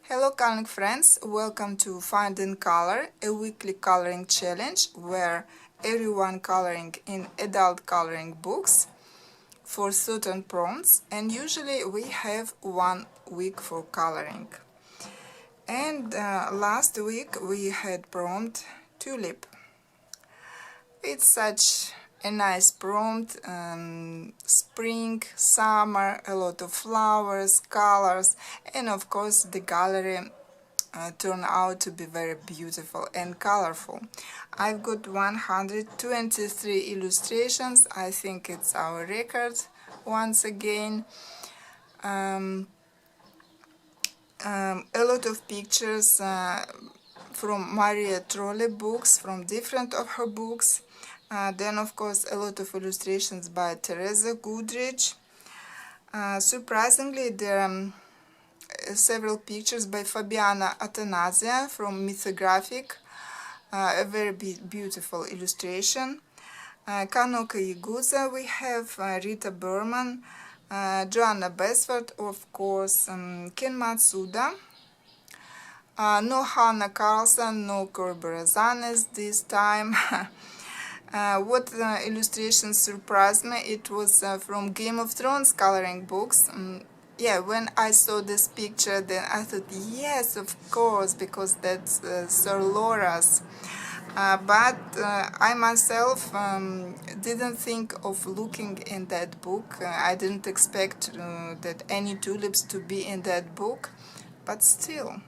Hello coloring friends, welcome to Find and Color, a weekly coloring challenge where everyone coloring in adult coloring books for certain prompts, and usually we have 1 week for coloring. And last week we had prompt tulip. It's such a nice prompt, spring, summer, a lot of flowers, colors, and of course the gallery turn out to be very beautiful and colorful. I've got 123 illustrations. I think it's our record once again. A lot of pictures from Maria Trolle books, from different of her books. Then of course a lot of illustrations by Teresa Goodrich. Surprisingly, there are several pictures by Fabiana Atanasia from Mythographic, a very beautiful illustration. Kanoka Iguza we have, Rita Berman, Joanna Besford, of course, Ken Matsuda. No Hannah Carlson, no Corey Barazanes this time. What illustration surprised me, it was from Game of Thrones coloring books. Yeah, when I saw this picture, then I thought, yes, of course, because that's Sir Laura's. But I myself didn't think of looking in that book. I didn't expect that any tulips to be in that book, but still.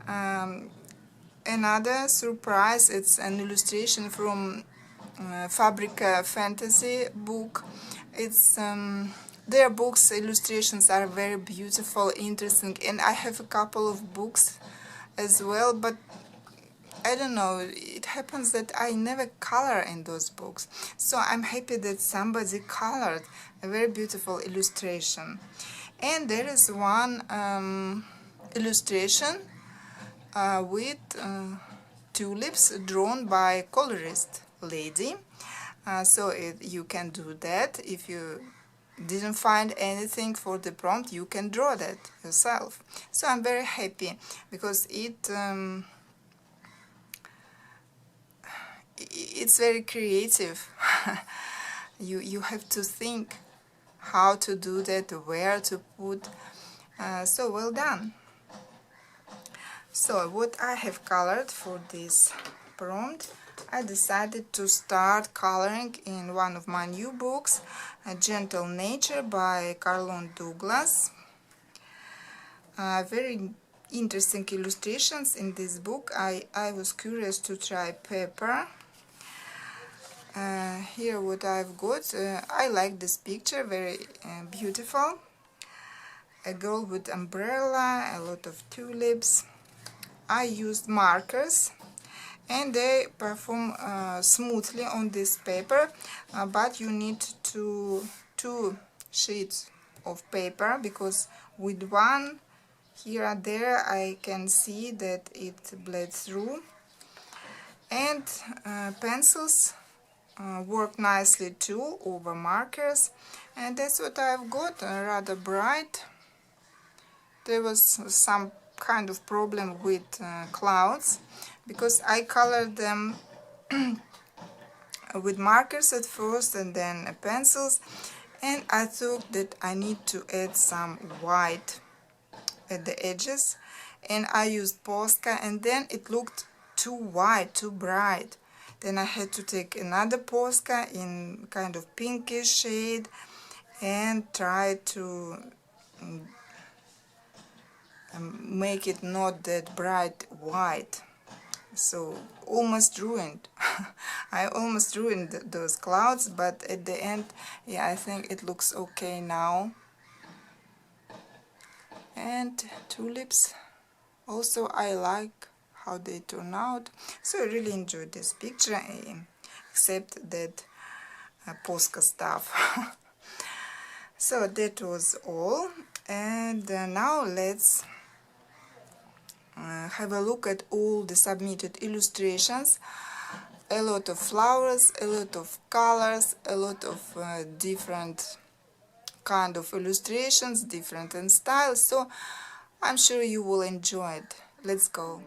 Another surprise, it's an illustration from Fabrica Fantasy book. It's their books illustrations are very beautiful, interesting, and I have a couple of books as well, but I don't know, it happens that I never color in those books, so I'm happy that somebody colored a very beautiful illustration. And there is one illustration with tulips drawn by colorist lady. So you can do that. If you didn't find anything for the prompt, you can draw that yourself. So I'm very happy because it's very creative. you have to think how to do that, where to put. So well done. So what I have colored for this prompt, I decided to start coloring in one of my new books, A Gentle Nature by Carlone Douglas. Very interesting illustrations in this book. I was curious to try pepper. Here what I've got, I like this picture, very beautiful. A girl with umbrella, a lot of tulips. I used markers and they perform smoothly on this paper, but you need two sheets of paper, because with one here and there I can see that it bled through. And pencils work nicely too over markers, and that's what I've got, rather bright. There was some kind of problem with clouds, because I colored them with markers at first and then pencils, and I thought that I need to add some white at the edges, and I used Posca, and then it looked too white, too bright. Then I had to take another Posca in kind of pinkish shade and try to make it not that bright white. So almost ruined. I almost ruined those clouds, but at the end, yeah, I think it looks okay now. And tulips also, I like how they turn out, so I really enjoyed this picture, except that Posca stuff. So that was all, and now let's have a look at all the submitted illustrations. A lot of flowers, a lot of colors, a lot of different kind of illustrations, different in style. So I'm sure you will enjoy it. Let's go.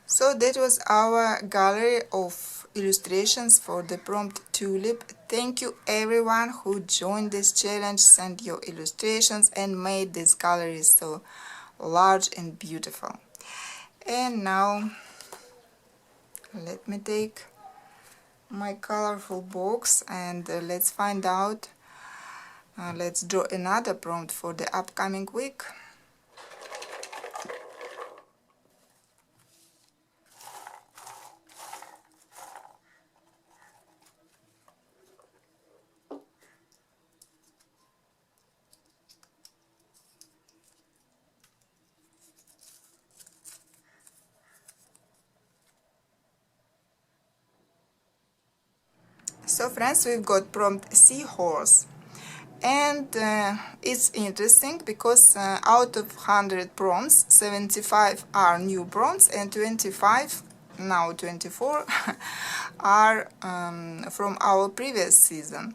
So that was our gallery of illustrations for the prompt tulip. Thank you everyone who joined this challenge, sent your illustrations and made this gallery so large and beautiful. And now let me take my colorful box and let's find out, let's draw another prompt for the upcoming week. So friends, we've got prompt seahorse, and it's interesting because out of 100 prompts, 75 are new prompts and 25, now 24, are from our previous season.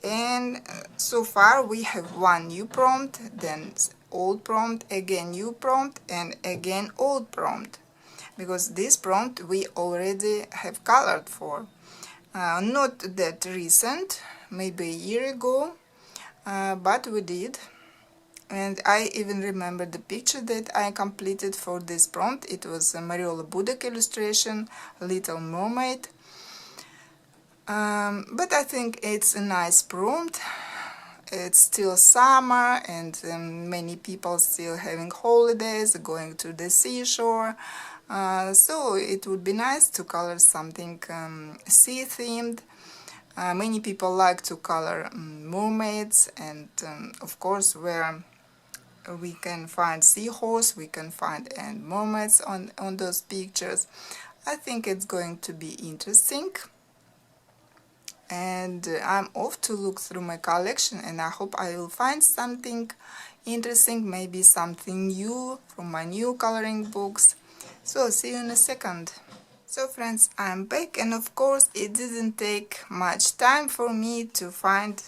And so far we have one new prompt, then old prompt, again new prompt, and again old prompt, because this prompt we already have colored for. Not that recent, maybe a year ago, but we did. And I even remember the picture that I completed for this prompt. It was a Mariola Budek illustration, Little Mermaid. But I think it's a nice prompt. It's still summer and many people still having holidays, going to the seashore. So it would be nice to color something sea themed. Many people like to color mermaids, and of course where we can find seahorse, we can find and mermaids on those pictures. I think it's going to be interesting. And I'm off to look through my collection, and I hope I will find something interesting, maybe something new from my new coloring books. So see you in a second. So friends, I'm back, and of course it didn't take much time for me to find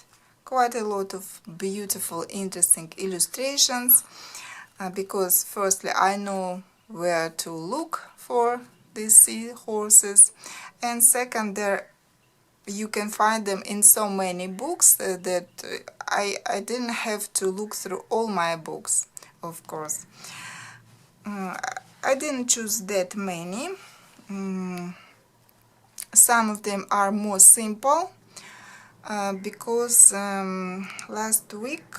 quite a lot of beautiful, interesting illustrations, because firstly I know where to look for these seahorses, and second, you can find them in so many books that I didn't have to look through all my books, of course. I didn't choose that many. Some of them are more simple, because last week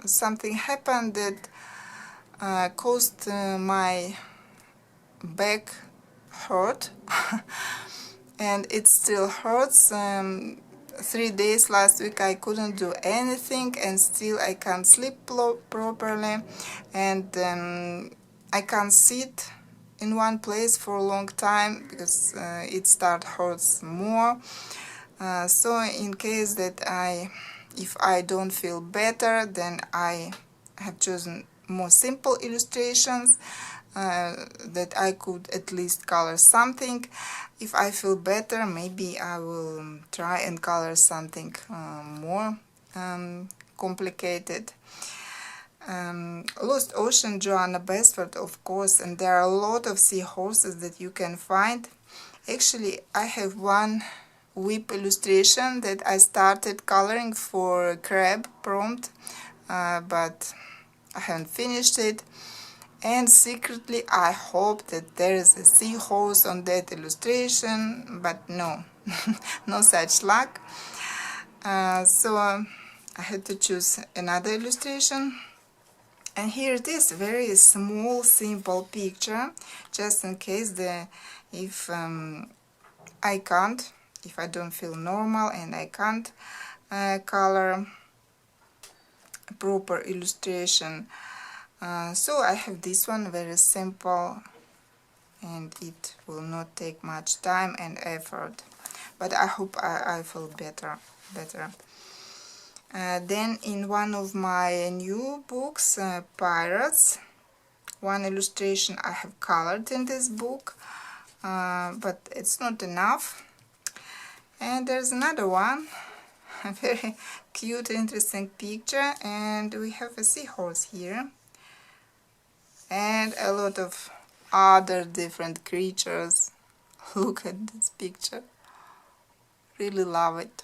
something happened that caused my back hurt and it still hurts. 3 days last week I couldn't do anything and still I can't sleep properly, and I can't sit in one place for a long time because it hurts more. So in case that if I don't feel better, then I have chosen more simple illustrations that I could at least color something. If I feel better, maybe I will try and color something more complicated. Lost Ocean, Joanna Basford, of course, and there are a lot of seahorses that you can find. Actually, I have one whip illustration that I started coloring for crab prompt, but I haven't finished it. And secretly I hope that there is a seahorse on that illustration, but no, no such luck. So I had to choose another illustration. And here it is, very small, simple picture, just in case if I don't feel normal and I can't color a proper illustration. So I have this one, very simple, and it will not take much time and effort, but I hope I feel better. Then in one of my new books, Pirates, one illustration I have colored in this book, but it's not enough. And there's another one, a very cute, interesting picture, and we have a seahorse here. And a lot of other different creatures. Look at this picture. Really love it.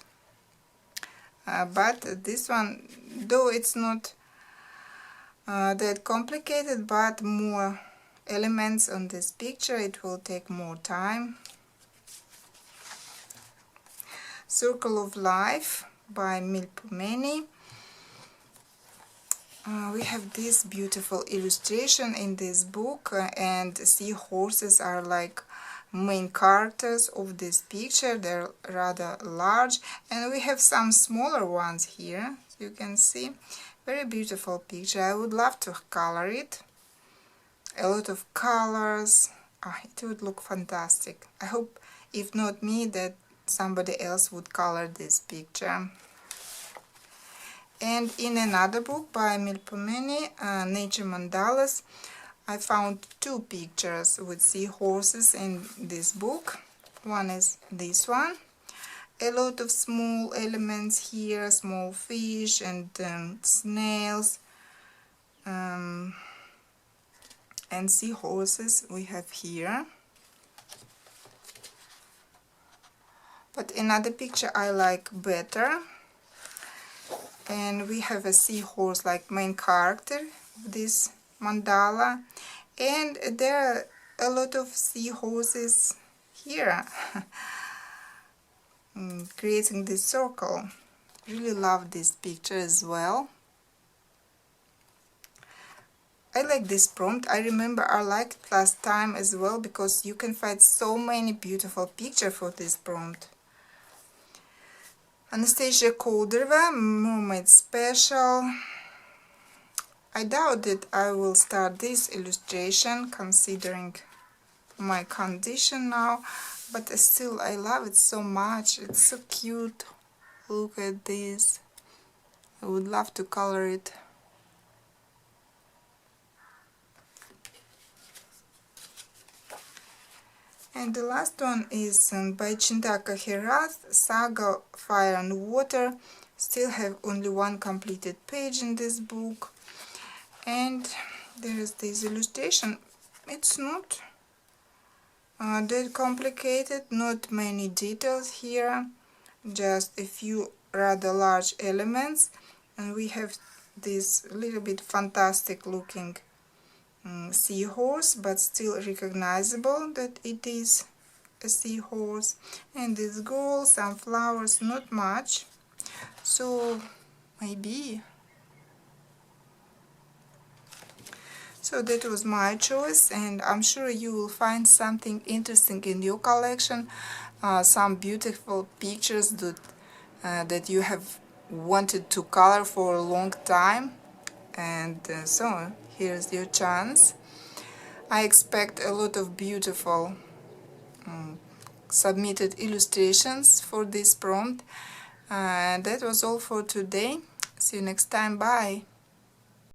But this one, though it's not that complicated, but more elements on this picture, it will take more time. Circle of Life by Milpomeni. We have this beautiful illustration in this book, and seahorses are like main characters of this picture. They're rather large, and we have some smaller ones here. You can see, very beautiful picture. I would love to color it. A lot of colors. It would look fantastic. I hope, if not me, that somebody else would color this picture. And in another book by Milpomeni, Nature Mandalas, I found two pictures with seahorses in this book. One is this one. A lot of small elements here, small fish and snails and seahorses we have here. But another picture I like better. And we have a seahorse like main character of this mandala, and there are a lot of seahorses here creating this circle. Really love this picture as well. I like this prompt. I remember I liked it last time as well, because you can find so many beautiful pictures for this prompt. Anastasia Kolderva, Mermaid Special. I doubt that I will start this illustration considering my condition now, but still I love it so much. It's so cute. Look at this. I would love to color it. And the last one is by Chintaka Herath, Saga Fire and Water. Still have only one completed page in this book. And there is this illustration. It's not that complicated, not many details here, just a few rather large elements. And we have this little bit fantastic looking seahorse, but still recognizable that it is a seahorse, and this girl, some flowers, not much. So maybe. So that was my choice, and I'm sure you will find something interesting in your collection, some beautiful pictures that you have wanted to color for a long time. And so here's your chance. I expect a lot of beautiful submitted illustrations for this prompt. And that was all for today. See you next time. Bye.